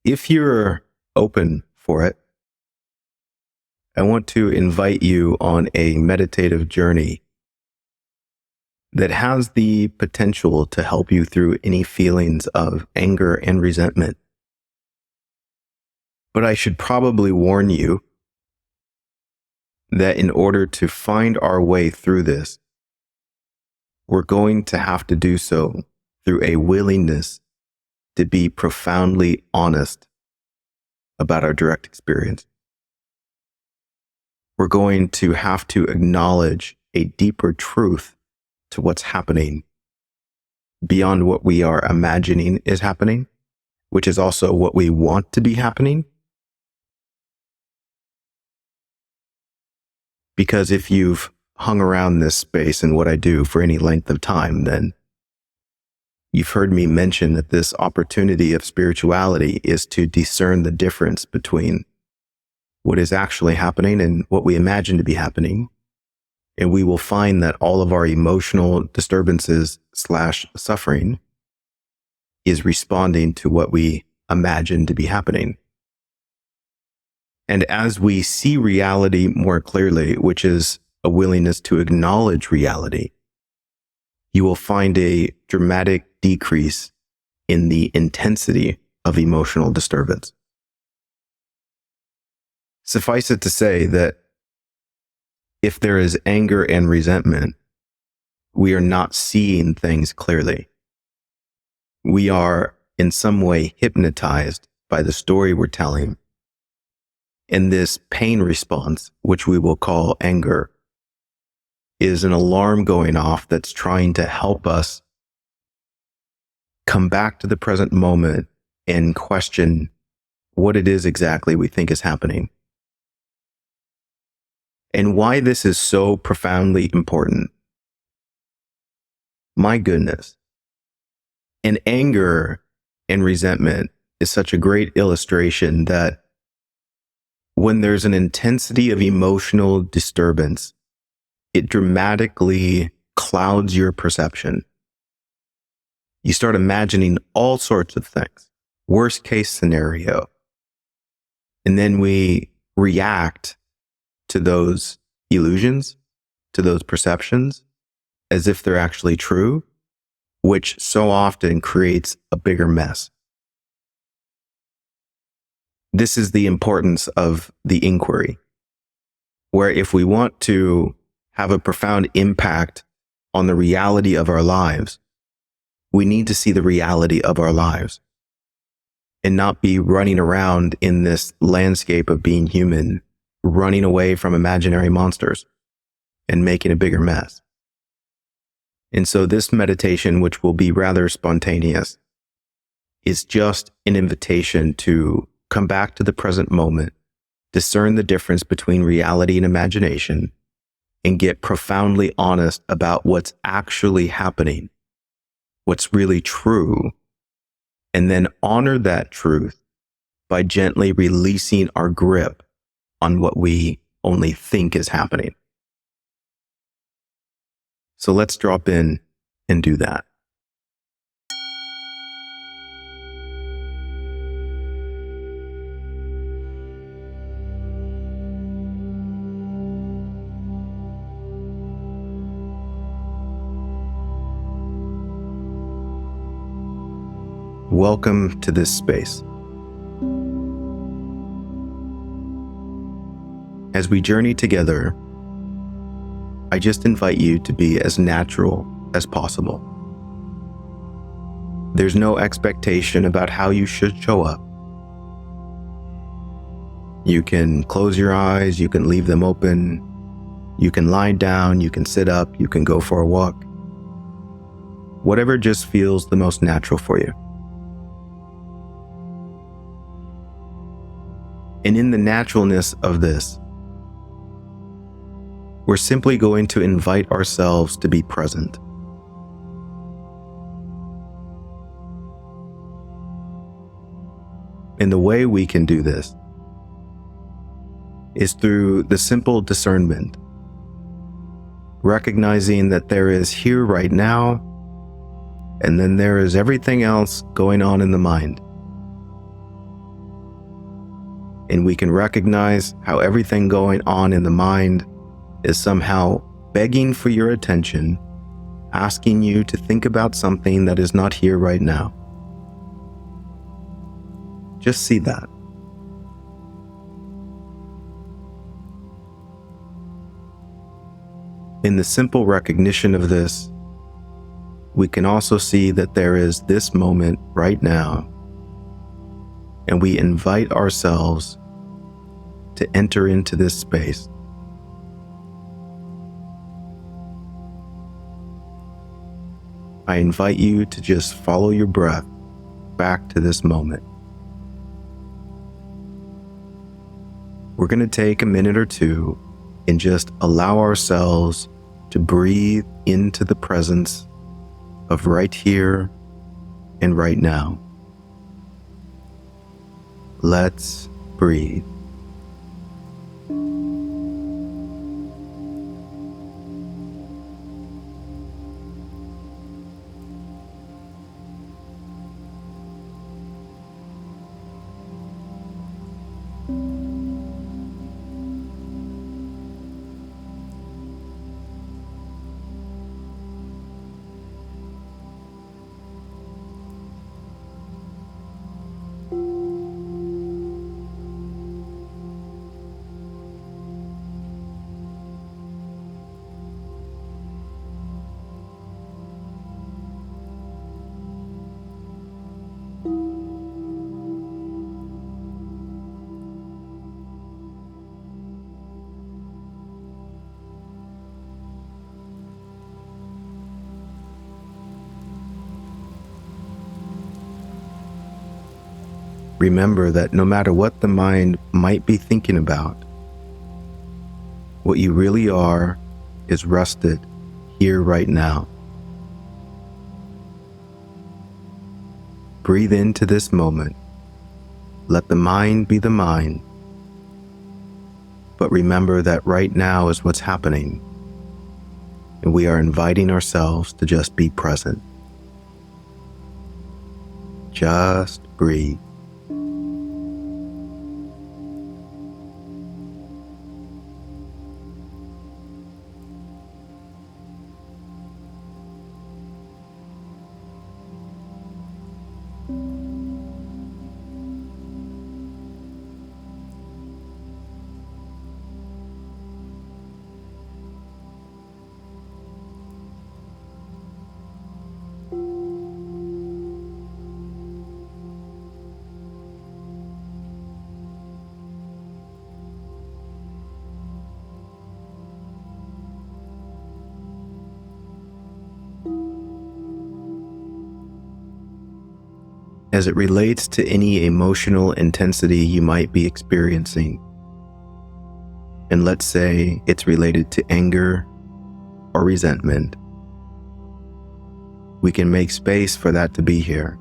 If you're open for it, I want to invite you on a meditative journey that has the potential to help you through any feelings of anger and resentment. But I should probably warn you that in order to find our way through this, we're going to have to do so through a willingness to be profoundly honest about our direct experience. We're going to have to acknowledge a deeper truth to what's happening beyond what we are imagining is happening, which is also what we want to be happening. Because if you've hung around this space and what I do for any length of time, then you've heard me mention that this opportunity of spirituality is to discern the difference between what is actually happening and what we imagine to be happening. And we will find that all of our emotional disturbances / suffering is responding to what we imagine to be happening. And as we see reality more clearly, which is a willingness to acknowledge reality, you will find a dramatic decrease in the intensity of emotional disturbance. Suffice it to say that if there is anger and resentment, we are not seeing things clearly. We are in some way hypnotized by the story we're telling. And this pain response, which we will call anger, is an alarm going off that's trying to help us come back to the present moment and question what it is exactly we think is happening. And why this is so profoundly important. My goodness. And anger and resentment is such a great illustration that when there's an intensity of emotional disturbance, it dramatically clouds your perception. You start imagining all sorts of things, worst case scenario. And then we react to those illusions, to those perceptions, as if they're actually true, which so often creates a bigger mess. This is the importance of the inquiry, where if we want to have a profound impact on the reality of our lives, we need to see the reality of our lives and not be running around in this landscape of being human, running away from imaginary monsters and making a bigger mess. And so this meditation, which will be rather spontaneous, is just an invitation to come back to the present moment, discern the difference between reality and imagination, and get profoundly honest about what's actually happening, what's really true, and then honor that truth by gently releasing our grip on what we only think is happening. So let's drop in and do that. Welcome to this space. As we journey together, I just invite you to be as natural as possible. There's no expectation about how you should show up. You can close your eyes, you can leave them open, you can lie down, you can sit up, you can go for a walk. Whatever just feels the most natural for you. And in the naturalness of this, we're simply going to invite ourselves to be present. And the way we can do this is through the simple discernment, recognizing that there is here right now, and then there is everything else going on in the mind. And we can recognize how everything going on in the mind is somehow begging for your attention, asking you to think about something that is not here right now. Just see that. In the simple recognition of this, we can also see that there is this moment right now, and we invite ourselves to enter into this space. I invite you to just follow your breath back to this moment. We're going to take a minute or two and just allow ourselves to breathe into the presence of right here and right now. Let's breathe. Remember that no matter what the mind might be thinking about, what you really are is rested here right now. Breathe into this moment. Let the mind be the mind. But remember that right now is what's happening, and we are inviting ourselves to just be present. Just breathe. As it relates to any emotional intensity you might be experiencing, and let's say it's related to anger or resentment, we can make space for that to be here.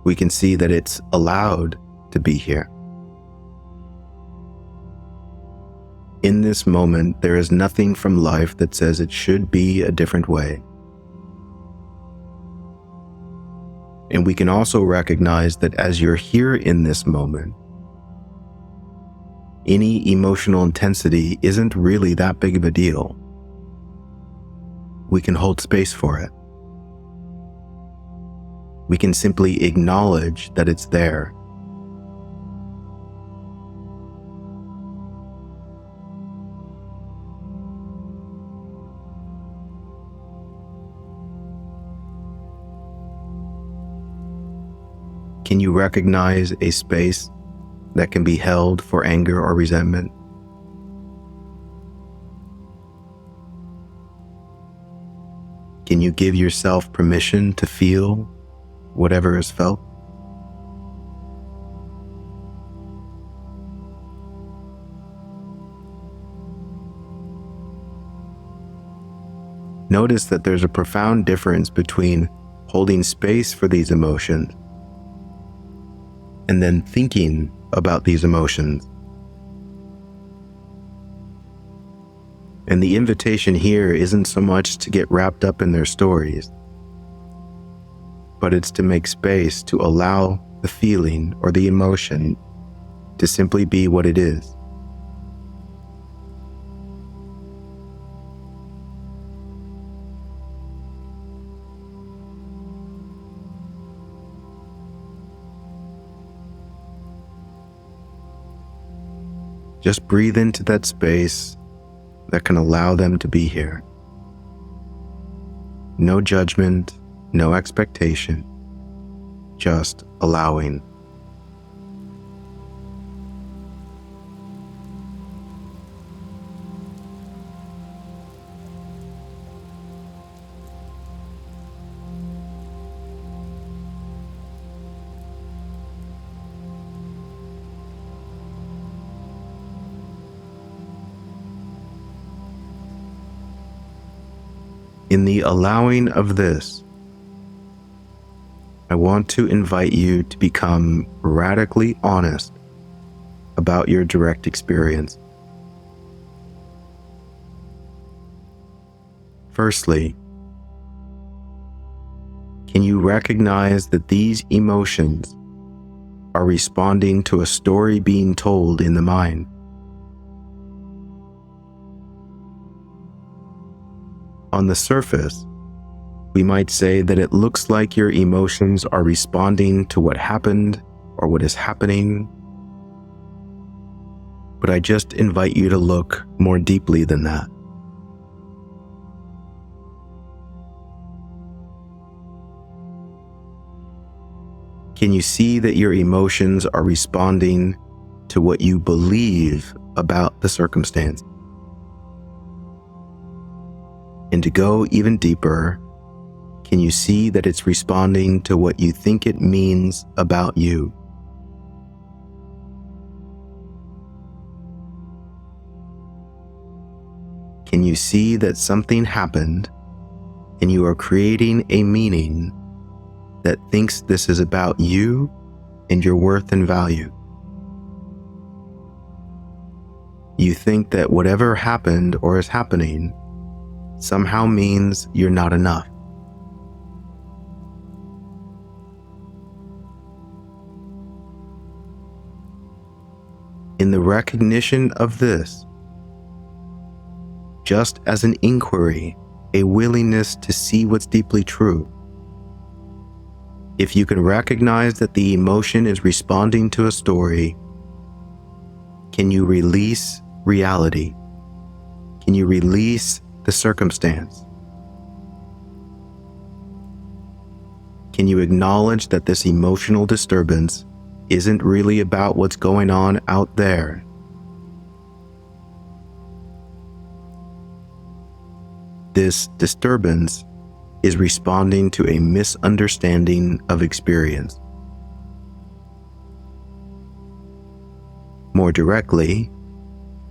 We can see that it's allowed to be here. In this moment, there is nothing from life that says it should be a different way. And we can also recognize that as you're here in this moment, any emotional intensity isn't really that big of a deal. We can hold space for it. We can simply acknowledge that it's there. Can you recognize a space that can be held for anger or resentment? Can you give yourself permission to feel whatever is felt? Notice that there's a profound difference between holding space for these emotions and then thinking about these emotions. And the invitation here isn't so much to get wrapped up in their stories, but it's to make space to allow the feeling or the emotion to simply be what it is. Just breathe into that space that can allow them to be here. No judgment, no expectation, just allowing. In the allowing of this, I want to invite you to become radically honest about your direct experience. Firstly, can you recognize that these emotions are responding to a story being told in the mind? On the surface, we might say that it looks like your emotions are responding to what happened or what is happening, but I just invite you to look more deeply than that. Can you see that your emotions are responding to what you believe about the circumstance? And to go even deeper, can you see that it's responding to what you think it means about you? Can you see that something happened and you are creating a meaning that thinks this is about you and your worth and value? You think that whatever happened or is happening somehow means you're not enough. In the recognition of this, just as an inquiry, a willingness to see what's deeply true, if you can recognize that the emotion is responding to a story, can you release reality? Can you release the circumstance? Can you acknowledge that this emotional disturbance isn't really about what's going on out there? This disturbance is responding to a misunderstanding of experience. More directly,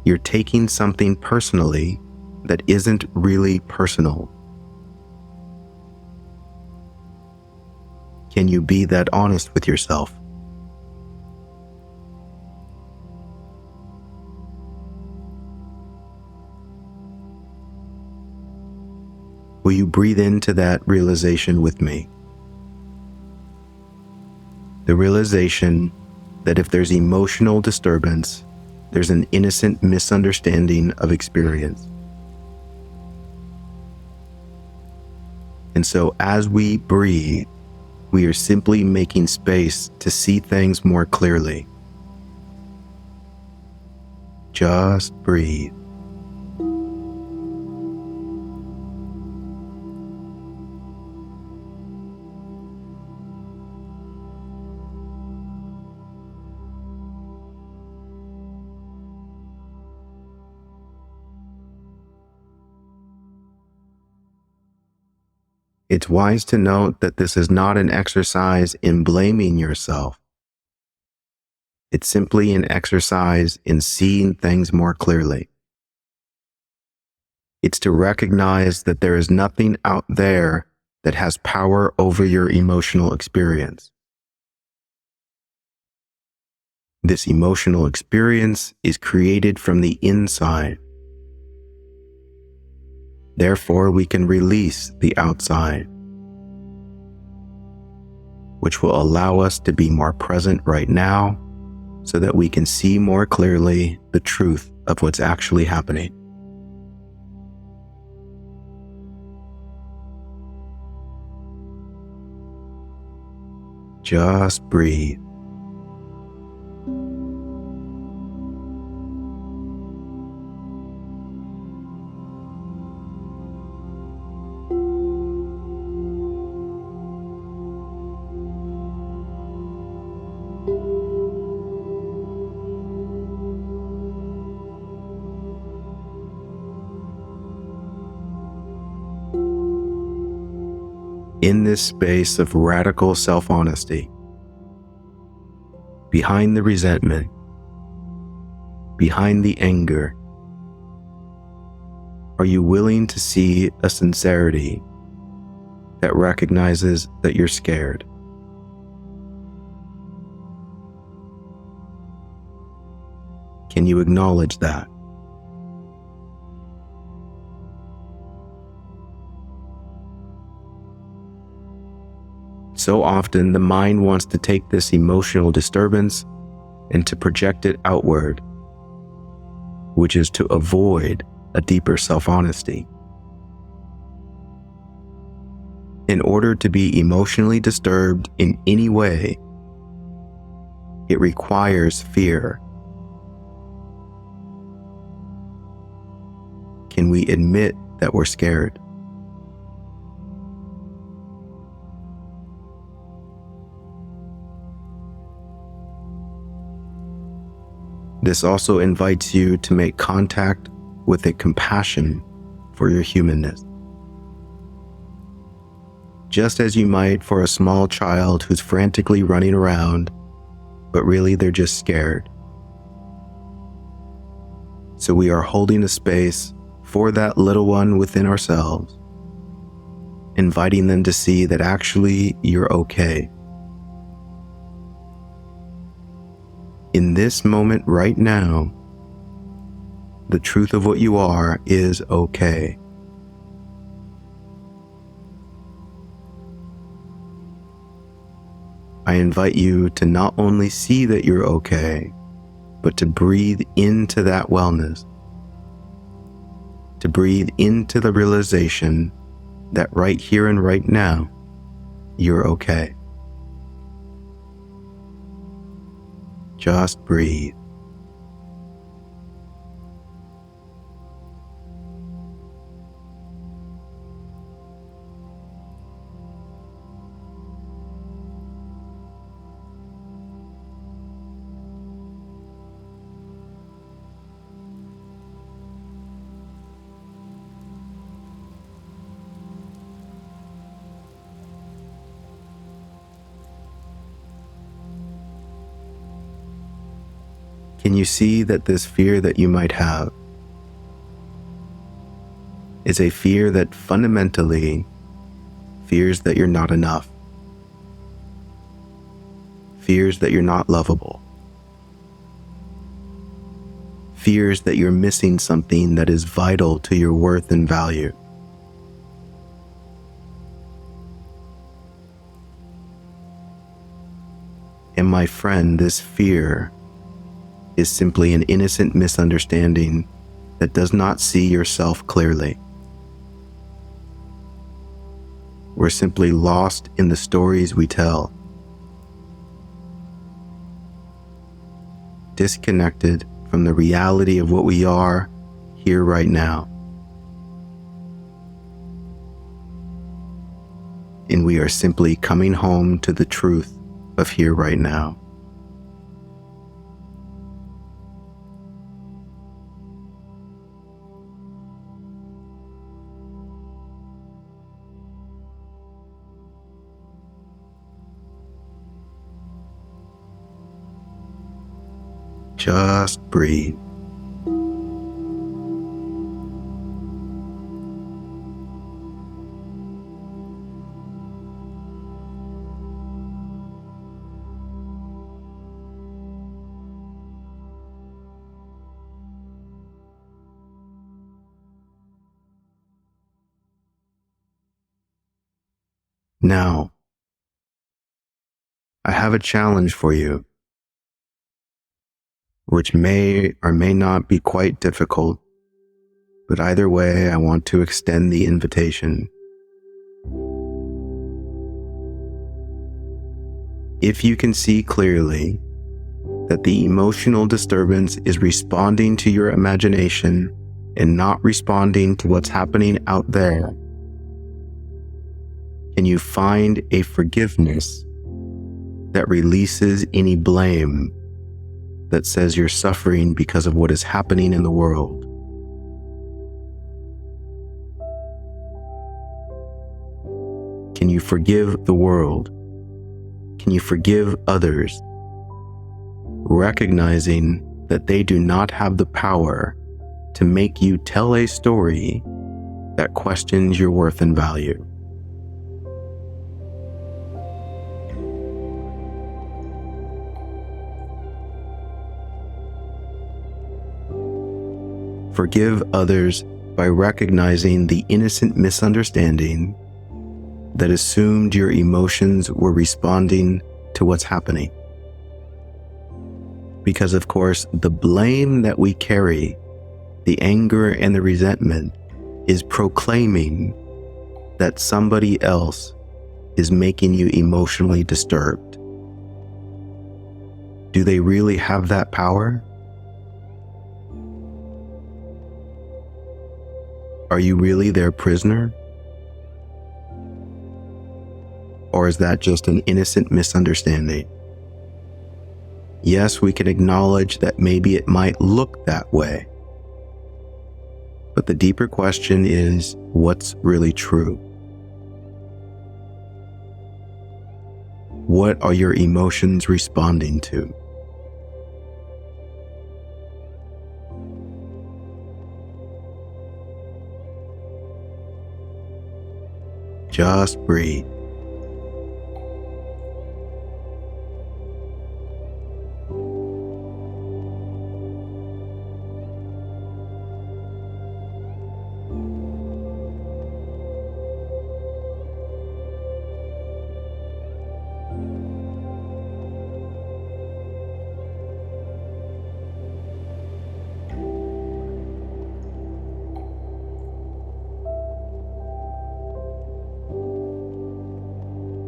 you're taking something personally that isn't really personal. Can you be that honest with yourself? Will you breathe into that realization with me? The realization that if there's emotional disturbance, there's an innocent misunderstanding of experience. And so as we breathe, we are simply making space to see things more clearly. Just breathe. It's wise to note that this is not an exercise in blaming yourself. It's simply an exercise in seeing things more clearly. It's to recognize that there is nothing out there that has power over your emotional experience. This emotional experience is created from the inside. Therefore, we can release the outside, which will allow us to be more present right now, so that we can see more clearly the truth of what's actually happening. Just breathe. In this space of radical self-honesty, behind the resentment, behind the anger, are you willing to see a sincerity that recognizes that you're scared? Can you acknowledge that? So often, the mind wants to take this emotional disturbance and to project it outward, which is to avoid a deeper self-honesty. In order to be emotionally disturbed in any way, it requires fear. Can we admit that we're scared? This also invites you to make contact with a compassion for your humanness. Just as you might for a small child who's frantically running around, but really they're just scared. So we are holding a space for that little one within ourselves, inviting them to see that actually you're okay. In this moment right now, the truth of what you are is okay. I invite you to not only see that you're okay, but to breathe into that wellness, to breathe into the realization that right here and right now, you're okay. Just breathe. Can you see that this fear that you might have is a fear that fundamentally fears that you're not enough, fears that you're not lovable, fears that you're missing something that is vital to your worth and value? And my friend, this fear is simply an innocent misunderstanding that does not see yourself clearly. We're simply lost in the stories we tell, disconnected from the reality of what we are here right now. And we are simply coming home to the truth of here right now. Just breathe. Now, I have a challenge for you. which may or may not be quite difficult, but either way, I want to extend the invitation. If you can see clearly that the emotional disturbance is responding to your imagination and not responding to what's happening out there, can you find a forgiveness that releases any blame that says you're suffering because of what is happening in the world? Can you forgive the world? Can you forgive others, recognizing that they do not have the power to make you tell a story that questions your worth and value? Forgive others by recognizing the innocent misunderstanding that assumed your emotions were responding to what's happening. Because, of course, the blame that we carry, the anger and the resentment, is proclaiming that somebody else is making you emotionally disturbed. Do they really have that power? Are you really their prisoner? Or is that just an innocent misunderstanding? Yes, we can acknowledge that maybe it might look that way. But the deeper question is, what's really true? What are your emotions responding to? Just breathe.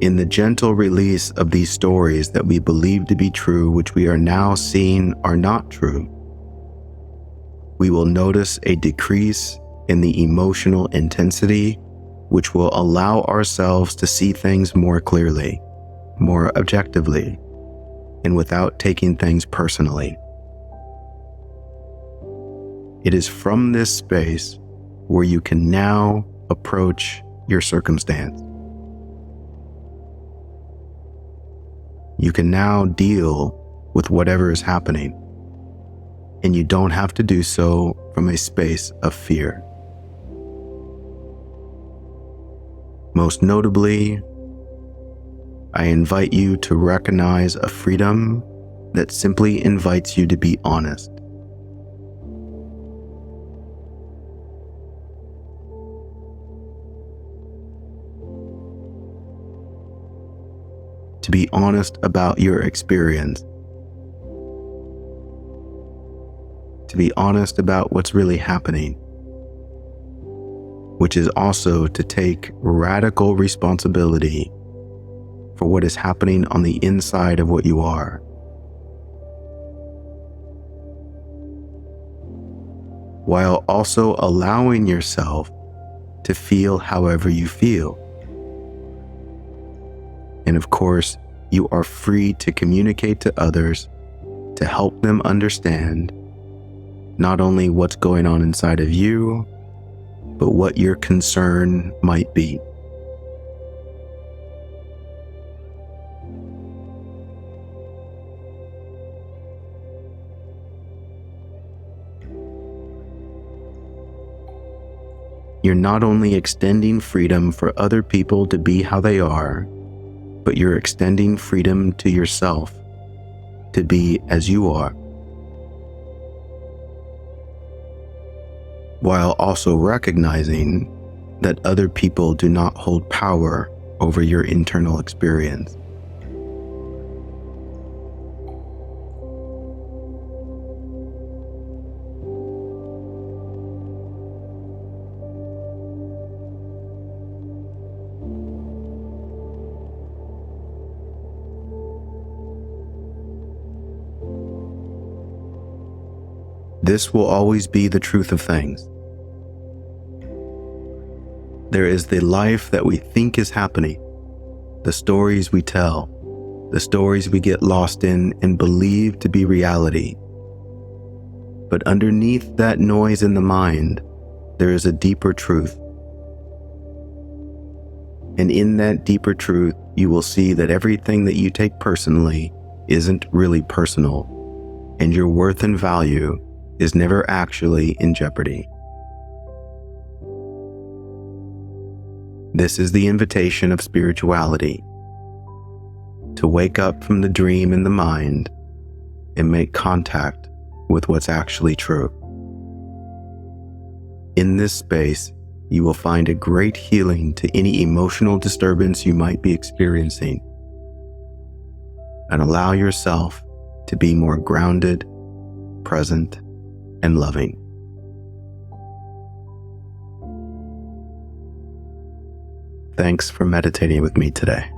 In the gentle release of these stories that we believe to be true, which we are now seeing are not true, we will notice a decrease in the emotional intensity, which will allow ourselves to see things more clearly, more objectively, and without taking things personally. It is from this space where you can now approach your circumstance. You can now deal with whatever is happening, and you don't have to do so from a space of fear. Most notably, I invite you to recognize a freedom that simply invites you to be honest. To be honest about your experience. To be honest about what's really happening, which is also to take radical responsibility for what is happening on the inside of what you are. While also allowing yourself to feel however you feel. And of course, you are free to communicate to others to help them understand not only what's going on inside of you, but what your concern might be. You're not only extending freedom for other people to be how they are, but you're extending freedom to yourself to be as you are, while also recognizing that other people do not hold power over your internal experience. This will always be the truth of things. There is the life that we think is happening, the stories we tell, the stories we get lost in and believe to be reality. But underneath that noise in the mind, there is a deeper truth. And in that deeper truth, you will see that everything that you take personally isn't really personal, and your worth and value is never actually in jeopardy. This is the invitation of spirituality, to wake up from the dream in the mind and make contact with what's actually true. In this space, you will find a great healing to any emotional disturbance you might be experiencing, and allow yourself to be more grounded, present, and loving. Thanks for meditating with me today.